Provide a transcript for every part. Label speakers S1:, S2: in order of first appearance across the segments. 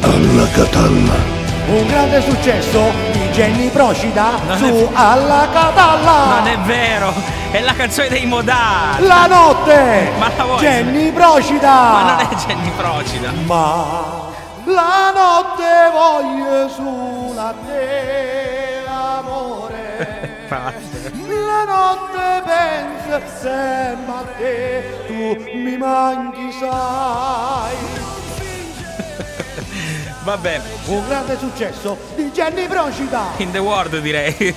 S1: Alla Catalla.
S2: Un grande successo di Jenny Procida su Alla Catalla.
S3: Non è vero, è la canzone dei Modà.
S2: La notte.
S3: Ma la vuoi?
S2: Jenny Procida.
S3: Ma non è Jenny Procida.
S2: Ma la notte voglio sulla te l'amore. La notte pensa sempre a te, tu mi manchi sai.
S3: Vabbè,
S2: Un grande successo di Jenny Procida.
S3: in the world direi.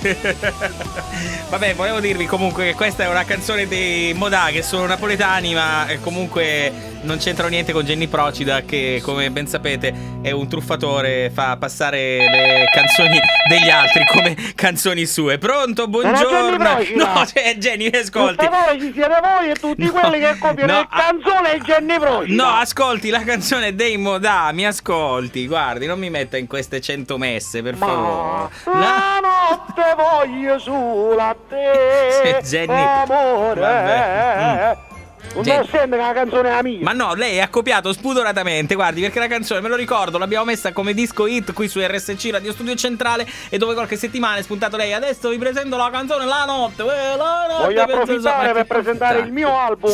S3: Vabbè, volevo dirvi comunque che questa è una canzone dei Modà, che sono napoletani, ma comunque non c'entrano niente con Jenny Procida, che come ben sapete è un truffatore, fa passare le canzoni degli altri come canzoni sue. Pronto, buongiorno. No, cioè, Jenny, ascolti.
S4: Ci siete voi e tutti quelli che copiano le canzoni e Jenny Procida.
S3: No, ascolti la canzone dei Modà, mi ascolti, guardi, non mi metta in queste 100 messe, per favore.
S4: La notte voglio sulla te,
S3: Jenny,
S4: amore.
S3: vabbè.
S4: Non sente che la canzone è la mia.
S3: Ma no, lei ha copiato spudoratamente, guardi, perché la canzone, me lo ricordo, l'abbiamo messa come disco hit qui su RSC Radio Studio Centrale, e dove qualche settimana è spuntato lei. Adesso vi presento la canzone La Notte. La notte.
S4: Voglio approfittare per presentare il mio album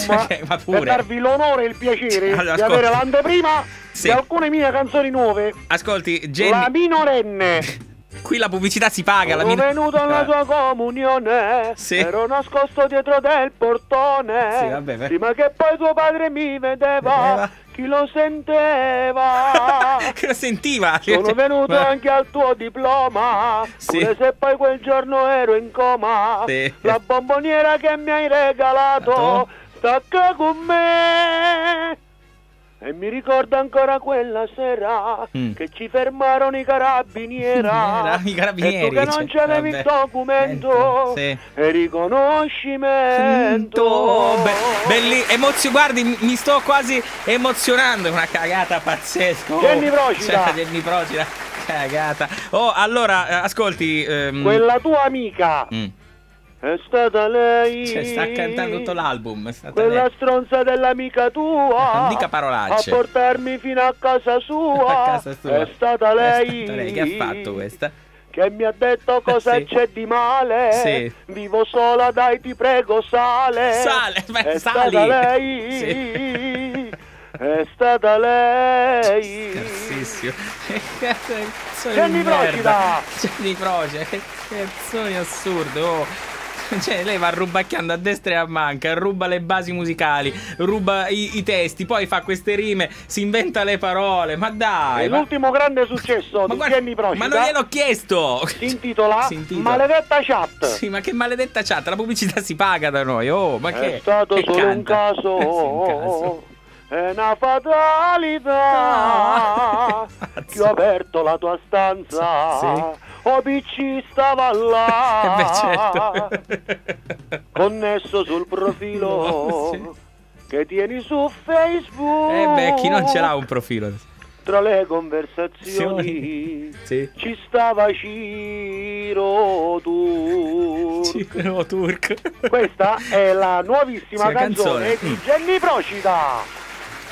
S3: pure.
S4: e darvi l'onore e il piacere
S3: Allora,
S4: di
S3: ascolti.
S4: avere l'anteprima
S3: Sì.
S4: di alcune mie canzoni nuove.
S3: Ascolti, Jenny,
S4: La minorenne.
S3: qui la pubblicità si paga.
S4: Sono venuto alla tua comunione,
S3: Sì.
S4: ero nascosto dietro del portone.
S3: Sì, vabbè,
S4: Prima che poi tuo padre mi vedeva, chi lo senteva.
S3: Che lo sentiva.
S4: Sono venuto anche al tuo diploma,
S3: Sì.
S4: pure se poi quel giorno ero in coma.
S3: Sì.
S4: La bomboniera che mi hai regalato stacca con me. E mi ricordo ancora quella sera che ci fermarono i carabinieri.
S3: I carabinieri,
S4: E tu che non
S3: cioè,
S4: c'avevi il
S3: vabbè.
S4: documento
S3: Sì.
S4: e riconoscimento.
S3: Guardi, mi sto quasi emozionando. È una cagata pazzesca.
S4: Jenny Procida.
S3: Cioè, Jenny Procida, cagata. Oh, allora, ascolti.
S4: Quella tua amica è stata lei.
S3: Cioè, sta cantando tutto l'album. È stata
S4: Quella
S3: lei.
S4: stronza dell'amica tua.
S3: Non dica parolacce.
S4: A portarmi fino a casa sua.
S3: A casa sua.
S4: È stata lei.
S3: È stata lei. Che ha fatto questa?
S4: Che mi ha detto cosa
S3: Sì.
S4: c'è di male.
S3: Sì.
S4: Vivo sola, dai, ti prego, sale.
S3: Sale, beh,
S4: È
S3: sali.
S4: stata lei.
S3: Sì.
S4: È stata lei.
S3: Scarsissimo.
S4: Jenny Procida.
S3: Jenny Procida. Che canzoni assurde. Oh. Cioè, lei va rubacchiando a destra e a manca, ruba le basi musicali, ruba i testi, poi fa queste rime, si inventa le parole. Ma dai!
S4: E l'ultimo grande successo di
S3: guarda,
S4: Jenny Procida
S3: ma non gliel'ho chiesto!
S4: si intitola
S3: Si intitola.
S4: Maledetta Chat.
S3: Sì, ma che maledetta chat, la pubblicità si paga da noi. Oh, ma che
S4: È stato
S3: che
S4: solo un
S3: canta?
S4: caso.
S3: Sì, un caso.
S4: È una fatalità che ho aperto la tua stanza.
S3: Sì.
S4: O PC stava là.
S3: Beh, certo.
S4: Connesso sul profilo
S3: Sì.
S4: che tieni su Facebook.
S3: Beh, chi non ce l'ha un profilo?
S4: Tra le conversazioni
S3: Sì.
S4: ci stava Ciro Turk.
S3: Ciro Turk.
S4: Questa è la nuovissima
S3: Sì,
S4: canzone di Jenny Procida.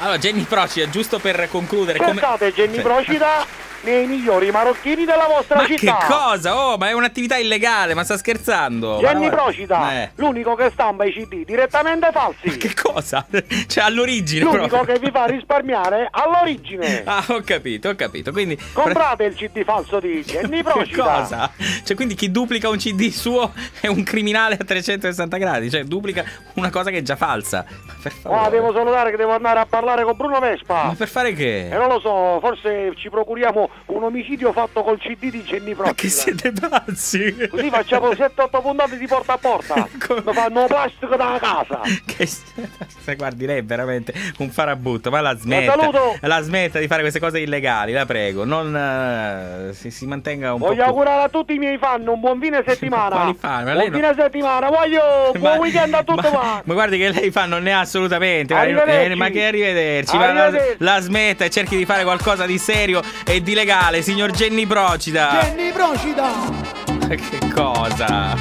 S3: Allora, Jenny Procida, giusto per concludere, come...
S4: Cercate Jenny
S3: Sì.
S4: Procida nei migliori marocchini della vostra
S3: Ma
S4: città.
S3: che cosa? Oh, ma è un'attività illegale, ma sta scherzando?
S4: Jenny
S3: Ma-
S4: Procida, l'unico che stampa i CD direttamente falsi.
S3: Che cosa? Cioè, all'origine
S4: L'unico
S3: proprio.
S4: che vi fa risparmiare all'origine.
S3: Ah, ho capito. Quindi...
S4: Comprate il CD falso di Jenny
S3: Che
S4: Procida.
S3: cosa? Cioè, quindi chi duplica un CD suo è un criminale a 360 gradi. Cioè, duplica una cosa che è già falsa. Ma per favore.
S4: Devo salutare che devo andare a parlare con Bruno Vespa.
S3: Ma per fare che?
S4: E non lo so, forse ci procuriamo un omicidio fatto col CD di Jenny Procida.
S3: Ma che siete pazzi?
S4: Così facciamo 7-8 puntate di porta a porta. Lo fanno plastico da casa.
S3: Che se guardi, lei è veramente un farabutto. Ma la
S4: saluto.
S3: smetta di fare queste cose illegali, la prego. Non si mantenga un po'.
S4: Voglio augurare a tutti i miei fan un buon fine settimana.
S3: Quali fan? Ma lei
S4: Buon fine settimana, voglio buon weekend a tutto quanto.
S3: Ma guardi che lei fan non ne ha assolutamente.
S4: Arrivederci.
S3: Ma che arrivederci?
S4: Arrivederci.
S3: La smetta e cerchi di fare qualcosa di serio e di legale, signor Jenny Procida.
S2: Jenny Procida.
S3: Che cosa?